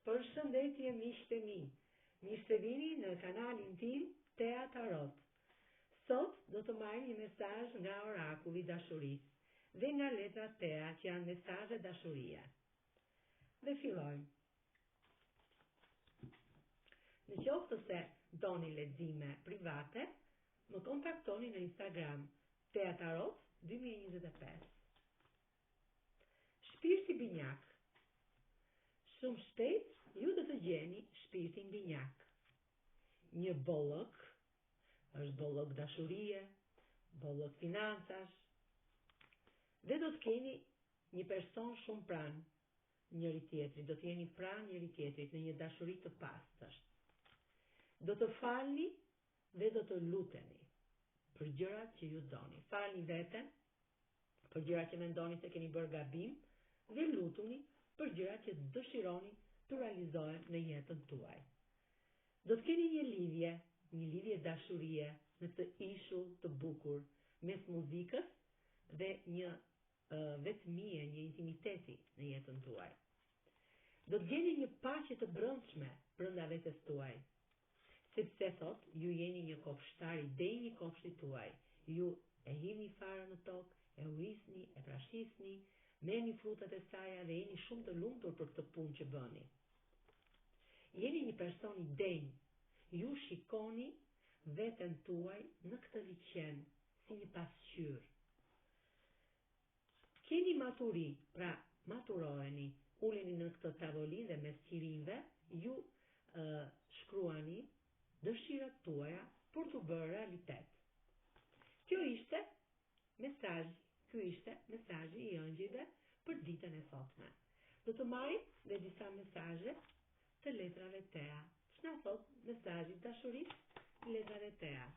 Përshëndetje miqtë e mi, mirë se vini në kanalin tim Tea Tarot. Sot do të marrim një mesazh nga orakulli i dashurisë dhe nga letra Tea që janë mesazhe dashurie. Dhe fillojmë. Në qoftë se doni lexime private, më kontaktoni në Instagram Tea Tarot 2025. Shpirti binjak. Shumë shpejt ju do të gjeni shpirtin binjak. Një bollok, është bollok dashurie, bollok financash, dhe do të keni një person shumë pranë njëri tjetrit, do të jeni pranë njëri tjetrit në një dashuri të pastër. Do të falni dhe do të luteni për gjërat që ju doni. Falni veten për gjërat që mendoni se keni bërë gabim dhe lutuni për gjërat që dëshironi të realizohen në jetën tuaj. Do të keni një lidhje dashurie në të ishull të bukur mes muzikës dhe një vetmie, një intimiteti në jetën tuaj. Do të gjeni një paqe të brendshme brenda vetes tuaj, sepse thot ju jeni një kopshtar i denjë kopshtit tuaj. Ju e hidhni farën në tokë, e urisni, e prashisni, merrni frutat e saj dhe jeni shumë të lumtur për këtë punë që bëni. Jeni një person i denj. Ju shikoni veten tuaj në këtë liçen si një pasqyrë. Keni maturi, pra maturoheni, uleni në këtë tavolinë dhe mes qirinjve ju shkruani dëshirat tuaja për të bërë realitet. Ky ishte mesazhi i ëngjëjve për ditën e sotme. Do të marrim dhe disa mesazhe të letrave Tea. Ç'na thot mesazhi i dashurisë i letrave Tea?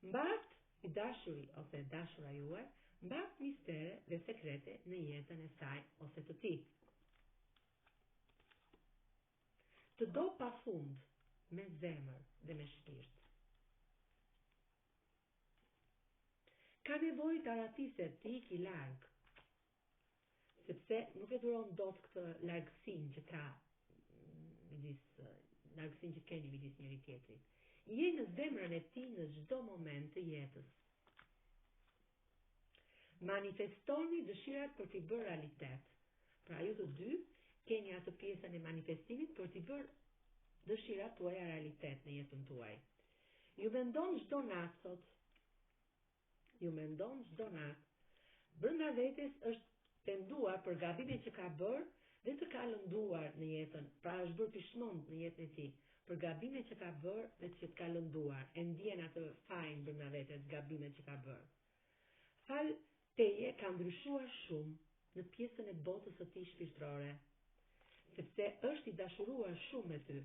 Mbart i dashuri ose dashura juaj, mbart mistere dhe sekrete në jetën e saj ose të tij. Të do pafund me zemër dhe me shpirt. Ka nevojë të aratiset të iki larg, sepse nuk e duron dot këtë largësinë që ka largësinë që keni midis njëri tjetrit. Je në zemrën e tij në çdo moment të jetës. Manifestoni dëshirat për t'i bërë realitet. Pra ju të dy keni atë pjesën e manifestimit për t'i bërë dëshirat tuaja realitet në jetën tuaj. Ju mendon çdo natë sot. Brenda vetes është penduar për gabimet që ka bërë dhe të ka lënduar në jetën, pra është bërë pishmend në jetën e tij për gabimet që ka bërë dhe që të ka lënduar, e ndjen atë fajin brenda vetes gabimet që ka bërë. Fal teje ka ndryshuar shumë në pjesën e botës së tij shpirtërore, sepse është i dashuruar shumë me ty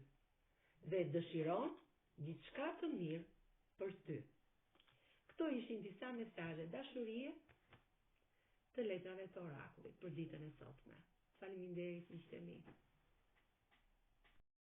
dhe dëshiron diçka të mirë për ty. Këto ishin disa mesazhe dashurie të letrave të orakullit për ditën e sotme. Faleminderit miqtë e mi.